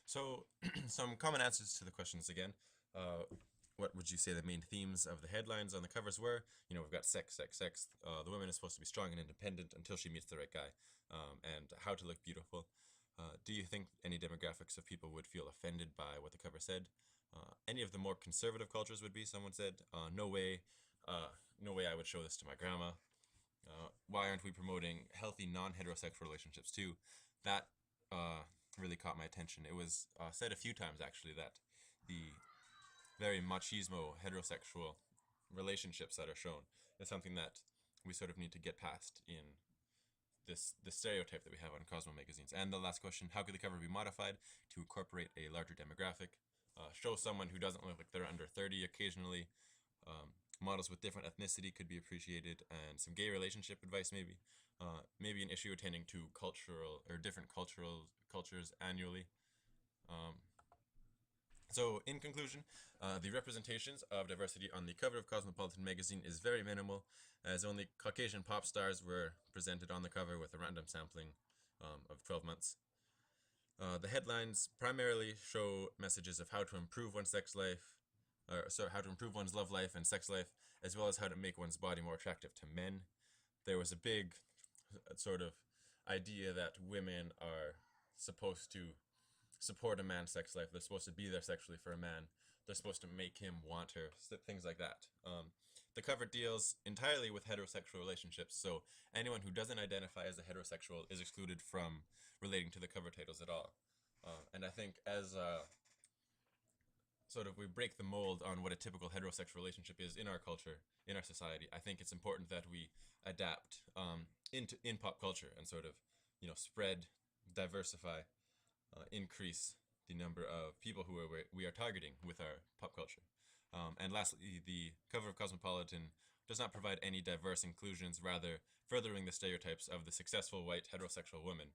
So, some common answers to the questions again. What would you say the main themes of the headlines on the covers were? We've got sex, sex, sex. The woman is supposed to be strong and independent until she meets the right guy, and how to look beautiful. Do you think any demographics of people would feel offended by what the cover said? Any of the more conservative cultures would be, someone said, no way, no way I would show this to my grandma. Why aren't we promoting healthy non-heterosexual relationships too? That really caught my attention. It was said a few times actually that the very machismo heterosexual relationships that are shown is something that we sort of need to get past in the stereotype that we have on Cosmo magazines. And the last question: how could the cover be modified to incorporate a larger demographic? Show someone who doesn't look like they're under 30 occasionally. Models with different ethnicity could be appreciated, and some gay relationship advice maybe. Maybe an issue attending to cultural or different cultures annually. Um, so, in conclusion, the representations of diversity on the cover of Cosmopolitan magazine is very minimal, as only Caucasian pop stars were presented on the cover with a random sampling of 12 months. The headlines primarily show messages of how to improve one's sex life, how to improve one's love life and sex life, as well as how to make one's body more attractive to men. There was a big sort of idea that women are supposed to support a man's sex life. They're supposed to be there sexually for a man. They're supposed to make him want her, things like that. The cover deals entirely with heterosexual relationships, so anyone who doesn't identify as a heterosexual is excluded from relating to the cover titles at all. And I think as sort of we break the mold on what a typical heterosexual relationship is in our culture, in our society, I think it's important that we adapt in pop culture and sort of spread, diversify, increase the number of people who we are targeting with our pop culture. And lastly, the cover of Cosmopolitan does not provide any diverse inclusions, rather furthering the stereotypes of the successful white heterosexual woman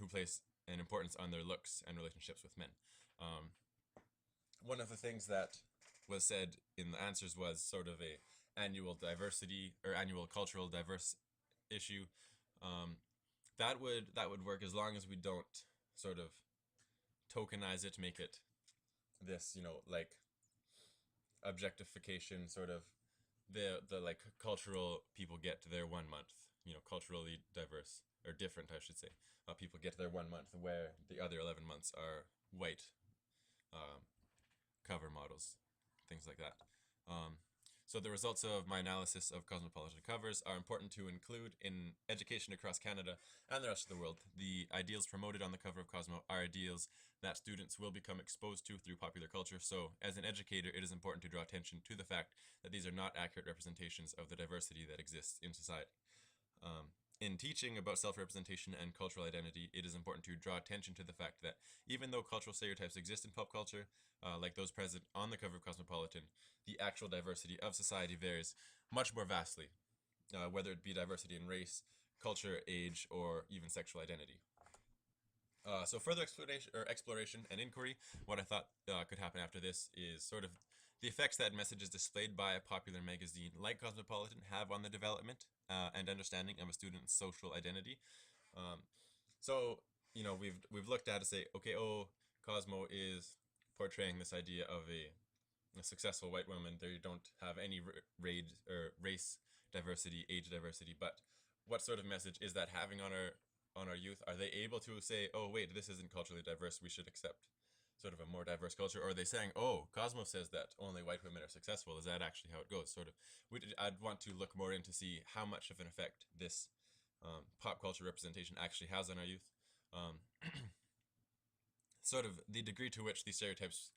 who place an importance on their looks and relationships with men. One of the things that was said in the answers was sort of a annual diversity or annual cultural diverse issue. That would work as long as we don't sort of tokenize it, make it this like objectification, sort of the like cultural people get their 1 month, culturally diverse or different, I should say. People get their 1 month where the other 11 months are white cover models, things like that. So the results of my analysis of cosmopolitan covers are important to include in education across Canada and the rest of the world. The ideals promoted on the cover of Cosmo are ideals that students will become exposed to through popular culture. So as an educator, it is important to draw attention to the fact that these are not accurate representations of the diversity that exists in society. In teaching about self-representation and cultural identity, it is important to draw attention to the fact that even though cultural stereotypes exist in pop culture, like those present on the cover of Cosmopolitan, the actual diversity of society varies much more vastly, whether it be diversity in race, culture, age, or even sexual identity. So further exploration and inquiry, what I thought could happen after this is sort of the effects that messages displayed by a popular magazine like Cosmopolitan have on the development and understanding of a student's social identity. So we've looked at it, say, okay, Cosmo is portraying this idea of a successful white woman. They don't have any race diversity, age diversity, but what sort of message is that having on our youth? Are they able to say, oh wait, this isn't culturally diverse, we should accept sort of a more diverse culture? Or are they saying, oh, Cosmo says that only white women are successful, is that actually how it goes? Sort of, I'd want to look more into see how much of an effect this pop culture representation actually has on our youth. Sort of the degree to which these stereotypes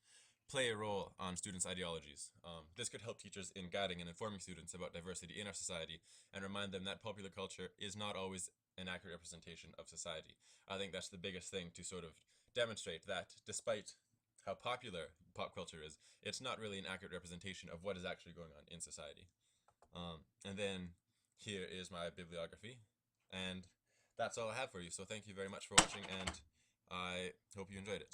play a role on students' ideologies. This could help teachers in guiding and informing students about diversity in our society and remind them that popular culture is not always an accurate representation of society. I think that's the biggest thing, to sort of demonstrate that despite how popular pop culture is, it's not really an accurate representation of what is actually going on in society. And then here is my bibliography, and that's all I have for you. So thank you very much for watching, and I hope you enjoyed it.